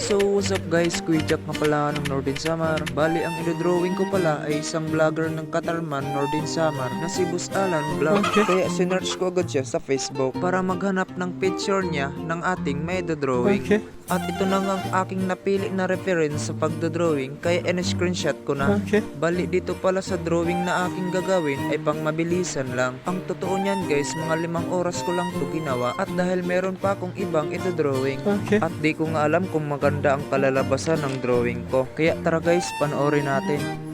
So what's up guys, Kuya Jack nga pala ng Northern Samar. Bali ang idodrawing ko pala ay isang vlogger ng Katarman, Northern Samar na si Boss Alan Vlog. Kaya sinearch ko agad siya sa Facebook para maghanap ng picture niya ng ating may dodrawing. At ito na nga ang aking napili na reference sa pagdodrawing kaya in-screenshot ko na. Bali dito pala sa drawing na aking gagawin ay pang mabilisan lang. Ang totoo niyan guys, mga 5 oras ko lang to ginawa at dahil meron pa akong ibang idodrawing. At di ko nga alam kung maganda ang kalalabasan ng drawing ko. Kaya tara guys, panoorin natin.